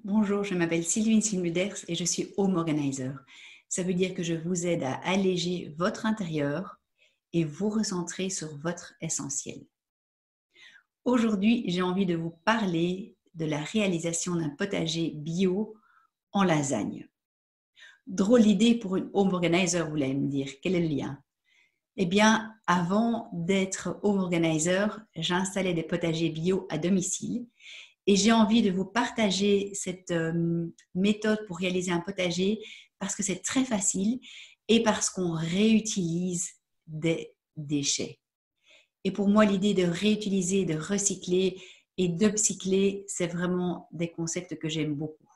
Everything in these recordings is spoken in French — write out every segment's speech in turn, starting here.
Bonjour, je m'appelle Sylvine Silmuders et je suis Home Organizer. Ça veut dire que je vous aide à alléger votre intérieur et vous recentrer sur votre essentiel. Aujourd'hui, j'ai envie de vous parler de la réalisation d'un potager bio en lasagne. Drôle d'idée pour une Home Organizer, vous allez me dire. Quel est le lien? Eh bien, avant d'être Home Organizer, j'installais des potagers bio à domicile. Et j'ai envie de vous partager cette méthode pour réaliser un potager parce que c'est très facile et parce qu'on réutilise des déchets. Et pour moi, l'idée de réutiliser, de recycler et d'upcycler, c'est vraiment des concepts que j'aime beaucoup.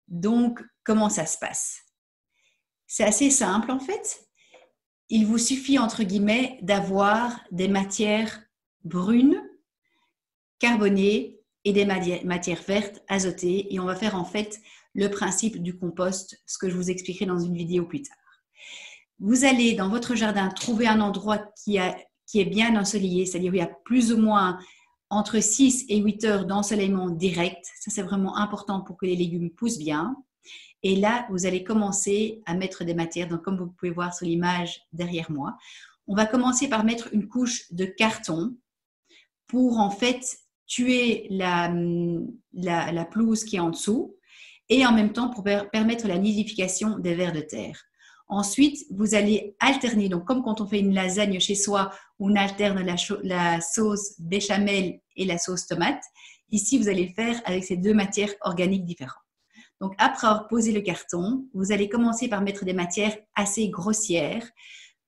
Donc, comment ça se passe? C'est assez simple en fait. Il vous suffit, entre guillemets, d'avoir des matières brunes, carbonées et des matières vertes azotées. Et on va faire en fait le principe du compost, ce que je vous expliquerai dans une vidéo plus tard. Vous allez dans votre jardin trouver un endroit qui est bien ensoleillé, c'est-à-dire où il y a plus ou moins entre 6 et 8 heures d'ensoleillement direct. Ça, c'est vraiment important pour que les légumes poussent bien. Et là, vous allez commencer à mettre des matières. Donc, comme vous pouvez voir sur l'image derrière moi, on va commencer par mettre une couche de carton pour en fait tuer la pelouse qui est en dessous et en même temps pour permettre la nidification des vers de terre. Ensuite, vous allez alterner, donc comme quand on fait une lasagne chez soi, on alterne la sauce béchamel et la sauce tomate. Ici, vous allez le faire avec ces deux matières organiques différentes. Donc, après avoir posé le carton, vous allez commencer par mettre des matières assez grossières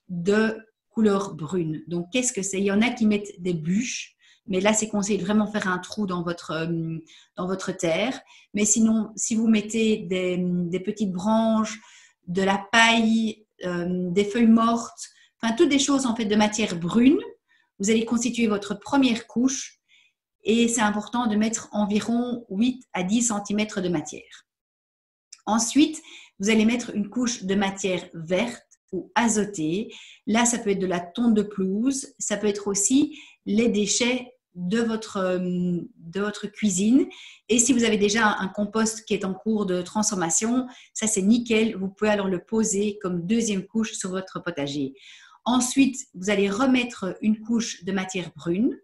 de couleur brune. Donc, qu'est-ce que c'est? Il y en a qui mettent des bûches, mais là, c'est conseillé de vraiment faire un trou dans votre terre. Mais sinon, si vous mettez des petites branches, de la paille, des feuilles mortes, enfin, toutes des choses en fait de matière brune, vous allez constituer votre première couche et c'est important de mettre environ 8 à 10 cm de matière. Ensuite, vous allez mettre une couche de matière verte ou azotée. Là, ça peut être de la tonte de pelouse, ça peut être aussi les déchets de votre cuisine. Et si vous avez déjà un compost qui est en cours de transformation, ça c'est nickel. Vous pouvez alors le poser comme deuxième couche sur votre potager. Ensuite, vous allez remettre une couche de matière brune.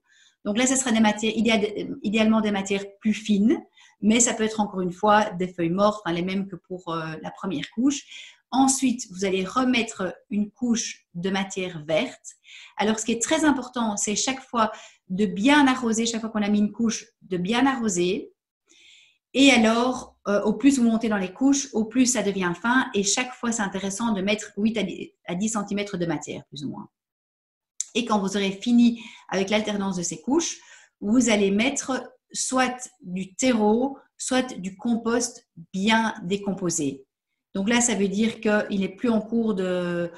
Donc là, ce sera des matières, idéalement des matières plus fines, mais ça peut être encore une fois des feuilles mortes, enfin les mêmes que pour la première couche. Ensuite, vous allez remettre une couche de matière verte. Alors, ce qui est très important, c'est chaque fois de bien arroser, chaque fois qu'on a mis une couche, de bien arroser. Et alors, au plus vous montez dans les couches, au plus ça devient fin. Et chaque fois, c'est intéressant de mettre 8 à 10 cm de matière, plus ou moins. Et quand vous aurez fini avec l'alternance de ces couches, vous allez mettre soit du terreau, soit du compost bien décomposé. Donc là, ça veut dire qu'il n'est plus en cours de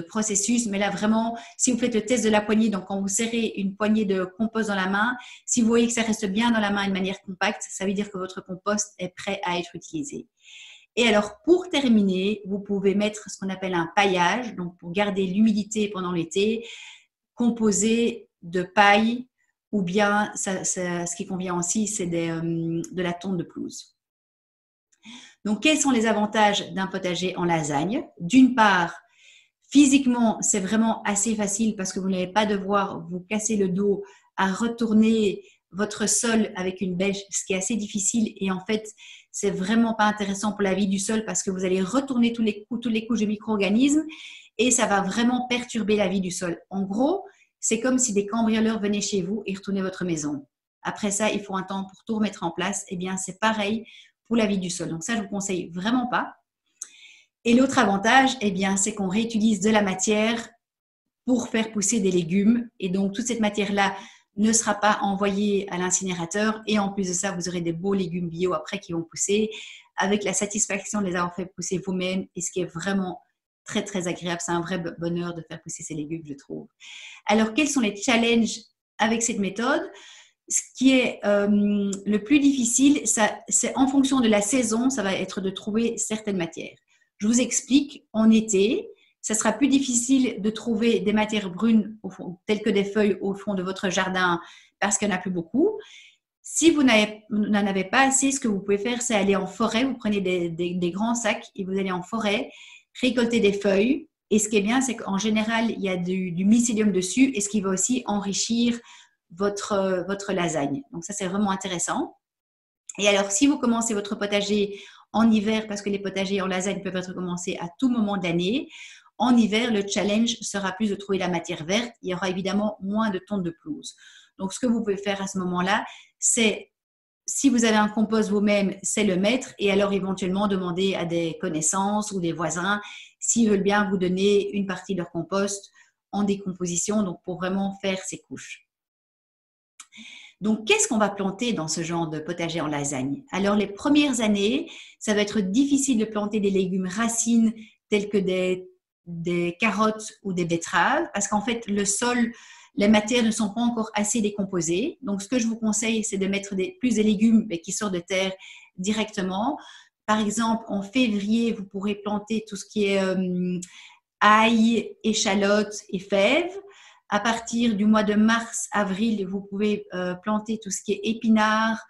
processus, mais là vraiment, si vous faites le test de la poignée, donc quand vous serrez une poignée de compost dans la main, si vous voyez que ça reste bien dans la main de manière compacte, ça veut dire que votre compost est prêt à être utilisé. Et alors, pour terminer, vous pouvez mettre ce qu'on appelle un paillage, donc pour garder l'humidité pendant l'été, composé de paille ou bien, ce qui convient aussi, c'est de la tonte de pelouse. Donc, quels sont les avantages d'un potager en lasagne? D'une part, physiquement, c'est vraiment assez facile parce que vous n'allez pas devoir vous casser le dos à retourner votre sol avec une bêche, ce qui est assez difficile et en fait, c'est vraiment pas intéressant pour la vie du sol parce que vous allez retourner toutes les couches de micro-organismes et ça va vraiment perturber la vie du sol. En gros, c'est comme si des cambrioleurs venaient chez vous et retournaient votre maison. Après ça, il faut un temps pour tout remettre en place. Eh bien, c'est pareil pour la vie du sol. Donc ça, je vous conseille vraiment pas. Et l'autre avantage, eh bien, c'est qu'on réutilise de la matière pour faire pousser des légumes. Et donc, toute cette matière-là ne sera pas envoyée à l'incinérateur. Et en plus de ça, vous aurez des beaux légumes bio après qui vont pousser avec la satisfaction de les avoir fait pousser vous-même. Et ce qui est vraiment très, très agréable. C'est un vrai bonheur de faire pousser ces légumes, je trouve. Alors, quels sont les challenges avec cette méthode? Ce qui est le plus difficile, c'est en fonction de la saison, ça va être de trouver certaines matières. Je vous explique, en été, ça sera plus difficile de trouver des matières brunes au fond, telles que des feuilles au fond de votre jardin parce qu'il n'y en a plus beaucoup. Si vous n'en avez pas assez, ce que vous pouvez faire, c'est aller en forêt. Vous prenez des grands sacs et vous allez en forêt, récolter des feuilles. Et ce qui est bien, c'est qu'en général, il y a du mycélium dessus et ce qui va aussi enrichir votre lasagne. Donc ça, c'est vraiment intéressant. Et alors, si vous commencez votre potager en hiver, parce que les potagers en lasagne peuvent être commencés à tout moment de l'année, en hiver, le challenge sera plus de trouver la matière verte. Il y aura évidemment moins de tonnes de pelouse. Donc, ce que vous pouvez faire à ce moment-là, c'est, si vous avez un compost vous-même, c'est le mettre et alors éventuellement demander à des connaissances ou des voisins s'ils veulent bien vous donner une partie de leur compost en décomposition, donc pour vraiment faire ces couches. Donc, qu'est-ce qu'on va planter dans ce genre de potager en lasagne? Alors, les premières années, ça va être difficile de planter des légumes racines tels que des carottes ou des betteraves parce qu'en fait, le sol, les matières ne sont pas encore assez décomposées. Donc, ce que je vous conseille, c'est de mettre plus de légumes qui sortent de terre directement. Par exemple, en février, vous pourrez planter tout ce qui est ail, échalotes et fèves. À partir du mois de mars, avril, vous pouvez planter tout ce qui est épinards,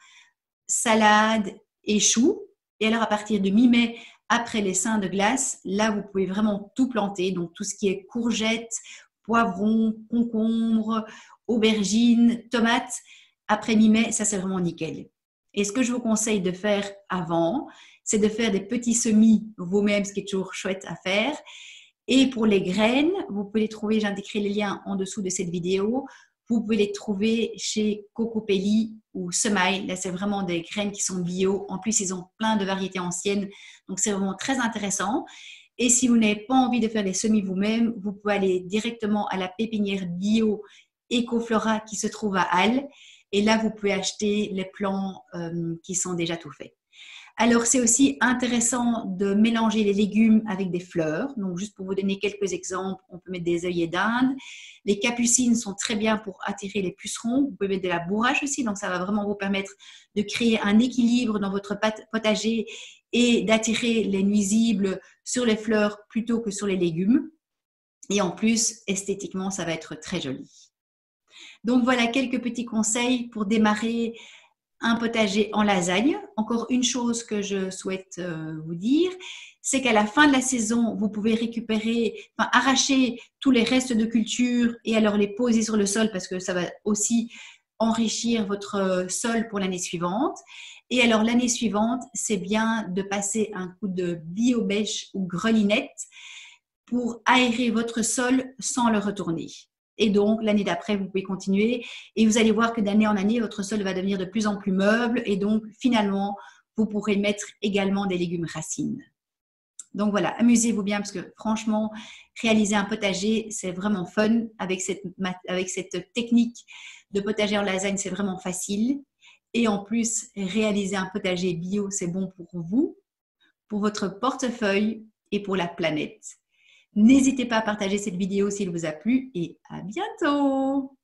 salades et choux. Et alors, à partir de mi-mai, après les seins de glace, là, vous pouvez vraiment tout planter. Donc, tout ce qui est courgettes, poivrons, concombres, aubergines, tomates. Après mi-mai, ça, c'est vraiment nickel. Et ce que je vous conseille de faire avant, c'est de faire des petits semis vous-même, ce qui est toujours chouette à faire. Et pour les graines, vous pouvez les trouver, j'indiquerai les liens en dessous de cette vidéo, vous pouvez les trouver chez Cocopelli ou Semail. Là, c'est vraiment des graines qui sont bio. En plus, ils ont plein de variétés anciennes. Donc, c'est vraiment très intéressant. Et si vous n'avez pas envie de faire les semis vous-même, vous pouvez aller directement à la pépinière bio Ecoflora qui se trouve à Halle. Et là, vous pouvez acheter les plants qui sont déjà tout faits. Alors, c'est aussi intéressant de mélanger les légumes avec des fleurs. Donc, juste pour vous donner quelques exemples, on peut mettre des œillets d'Inde. Les capucines sont très bien pour attirer les pucerons. Vous pouvez mettre de la bourrache aussi. Donc, ça va vraiment vous permettre de créer un équilibre dans votre potager et d'attirer les nuisibles sur les fleurs plutôt que sur les légumes. Et en plus, esthétiquement, ça va être très joli. Donc, voilà quelques petits conseils pour démarrer un potager en lasagne. Encore une chose que je souhaite vous dire, c'est qu'à la fin de la saison, vous pouvez arracher tous les restes de culture et alors les poser sur le sol parce que ça va aussi enrichir votre sol pour l'année suivante. Et alors l'année suivante, c'est bien de passer un coup de biobèche ou grelinette pour aérer votre sol sans le retourner. Et donc, l'année d'après, vous pouvez continuer et vous allez voir que d'année en année, votre sol va devenir de plus en plus meuble et donc, finalement, vous pourrez mettre également des légumes racines. Donc voilà, amusez-vous bien parce que franchement, réaliser un potager, c'est vraiment fun. Avec cette technique de potager en lasagne, c'est vraiment facile. Et en plus, réaliser un potager bio, c'est bon pour vous, pour votre portefeuille et pour la planète. N'hésitez pas à partager cette vidéo s'il vous a plu et à bientôt!